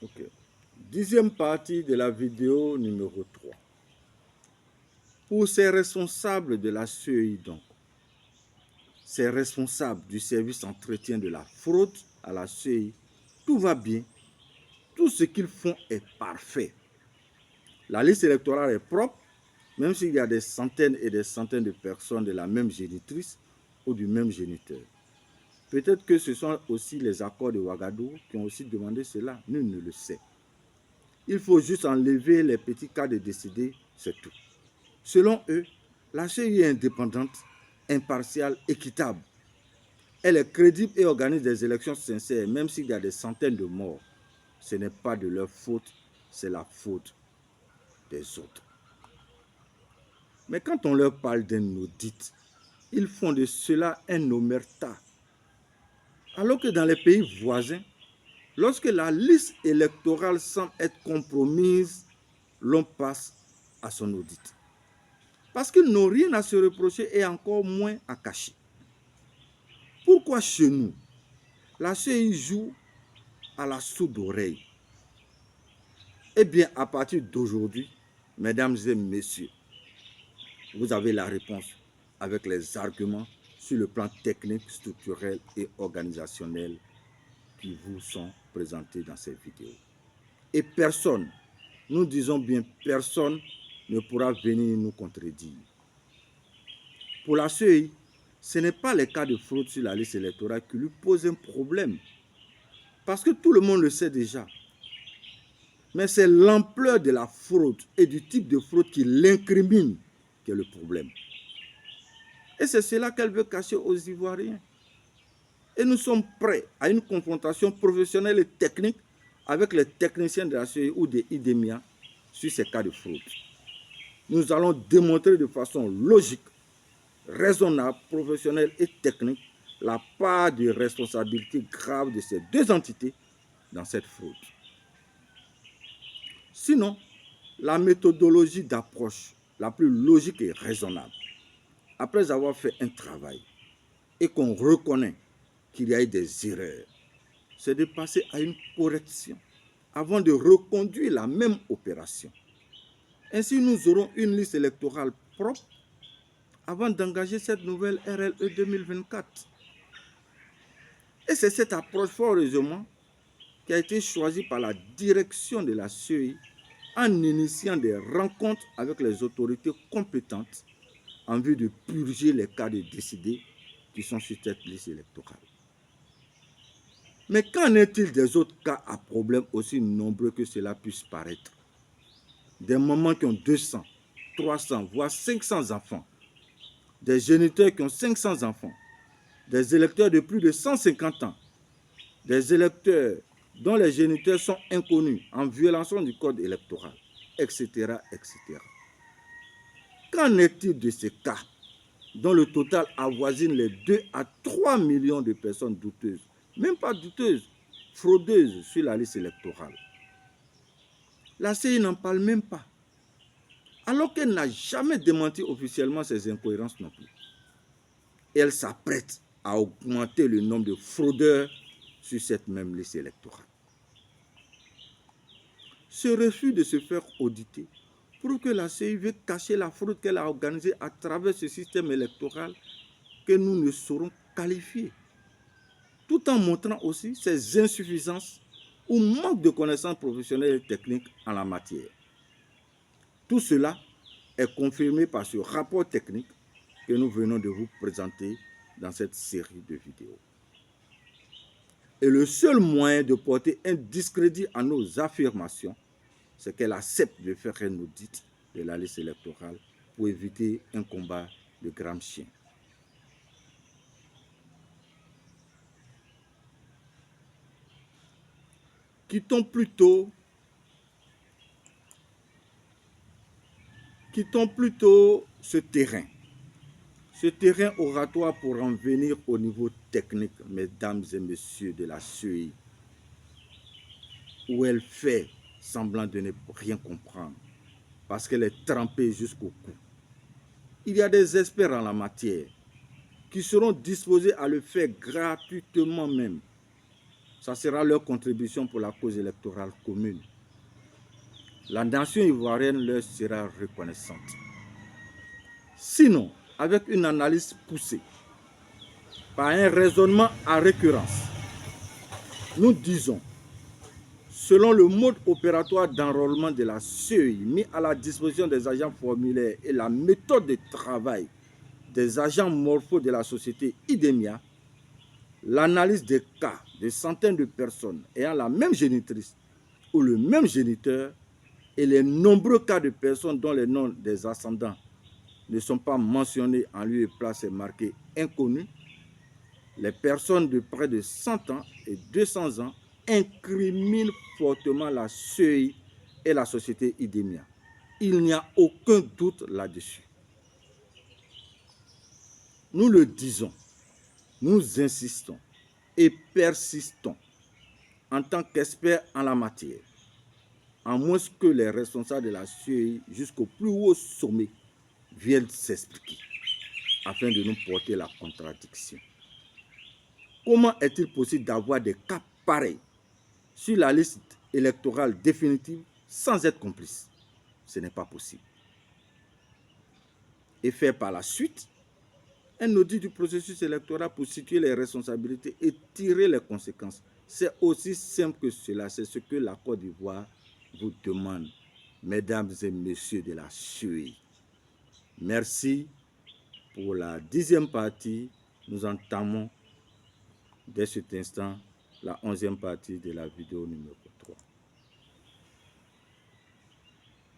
Ok. Dixième partie de la vidéo numéro 3. Pour ces responsables de la CEI, donc, ces responsables du service entretien de la fraude à la CEI, tout va bien. Tout ce qu'ils font est parfait. La liste électorale est propre, même s'il y a des centaines et des centaines de personnes de la même génitrice ou du même géniteur. Peut-être que ce sont aussi les accords de Ouagadougou qui ont aussi demandé cela. Nul ne le sait. Il faut juste enlever les petits cas de décédés, c'est tout. Selon eux, la CEI est indépendante, impartiale, équitable. Elle est crédible et organise des élections sincères, même s'il y a des centaines de morts. Ce n'est pas de leur faute, c'est la faute des autres. Mais quand on leur parle d'un audit, ils font de cela un omerta. Alors que dans les pays voisins, lorsque la liste électorale semble être compromise, l'on passe à son audit. Parce qu'ils n'ont rien à se reprocher et encore moins à cacher. Pourquoi chez nous, la CEI joue à la sourde oreille? Eh bien, à partir d'aujourd'hui, mesdames et messieurs, vous avez la réponse avec les arguments sur le plan technique, structurel et organisationnel qui vous sont présentés dans cette vidéo. Et personne, nous disons bien personne, ne pourra venir nous contredire. Pour la CEI, ce n'est pas les cas de fraude sur la liste électorale qui lui posent un problème. Parce que tout le monde le sait déjà. Mais c'est l'ampleur de la fraude et du type de fraude qui l'incrimine qui est le problème. Et c'est cela qu'elle veut cacher aux Ivoiriens. Et nous sommes prêts à une confrontation professionnelle et technique avec les techniciens de la CEI ou de IDEMIA sur ces cas de fraude. Nous allons démontrer de façon logique, raisonnable, professionnelle et technique la part de responsabilité grave de ces deux entités dans cette fraude. Sinon, la méthodologie d'approche la plus logique et raisonnable, après avoir fait un travail et qu'on reconnaît qu'il y a eu des erreurs, c'est de passer à une correction avant de reconduire la même opération. Ainsi, nous aurons une liste électorale propre avant d'engager cette nouvelle RLE 2024. Et c'est cette approche, fort heureusement, qui a été choisie par la direction de la CEI en initiant des rencontres avec les autorités compétentes en vue de purger les cas de décédés qui sont sur cette liste électorale. Mais qu'en est-il des autres cas à problème aussi nombreux que cela puisse paraître? Des mamans qui ont 200, 300, voire 500 enfants, des géniteurs qui ont 500 enfants, des électeurs de plus de 150 ans, des électeurs dont les géniteurs sont inconnus en violation du code électoral, etc., etc. Qu'en est-il de ces cas dont le total avoisine les 2 à 3 millions de personnes douteuses, même pas douteuses, fraudeuses sur la liste électorale? La CEI n'en parle même pas, alors qu'elle n'a jamais démenti officiellement ces incohérences non plus. Et elle s'apprête à augmenter le nombre de fraudeurs sur cette même liste électorale. Ce refus de se faire auditer prouve que la CEI veut cacher la fraude qu'elle a organisée à travers ce système électoral que nous ne saurons qualifier, tout en montrant aussi ses insuffisances ou manque de connaissances professionnelles et techniques en la matière. Tout cela est confirmé par ce rapport technique que nous venons de vous présenter dans cette série de vidéos. Et le seul moyen de porter un discrédit à nos affirmations, c'est qu'elle accepte de faire un audit de la liste électorale pour éviter un combat de grands chiens. Quittons plutôt ce terrain oratoire pour en venir au niveau technique, mesdames et messieurs de la CEI, où elle fait semblant de ne rien comprendre, parce qu'elle est trempée jusqu'au cou. Il y a des experts en la matière qui seront disposés à le faire gratuitement même. Ça sera leur contribution pour la cause électorale commune. La nation ivoirienne leur sera reconnaissante. Sinon, avec une analyse poussée, par un raisonnement à récurrence, nous disons, selon le mode opératoire d'enrôlement de la CEI mis à la disposition des agents formulaires et la méthode de travail des agents morphaux de la société IDEMIA, l'analyse des cas de centaines de personnes ayant la même génitrice ou le même géniteur et les nombreux cas de personnes dont les noms des ascendants ne sont pas mentionnés en lieu et place et marqués inconnus, les personnes de près de 100 ans et 200 ans incriminent fortement la CEI et la société IDEMIA. Il n'y a aucun doute là-dessus. Nous le disons, nous insistons et persistons en tant qu'experts en la matière, à moins que les responsables de la CEI jusqu'au plus haut sommet viennent s'expliquer afin de nous porter la contradiction. Comment est-il possible d'avoir des cas pareils sur la liste électorale définitive sans être complice? Ce n'est pas possible. Et faire par la suite un audit du processus électoral pour situer les responsabilités et tirer les conséquences. C'est aussi simple que cela. C'est ce que la Côte d'Ivoire vous demande, mesdames et messieurs de la CEI. Merci pour la 10e partie. Nous entamons dès cet instant la 11e partie de la vidéo numéro 1.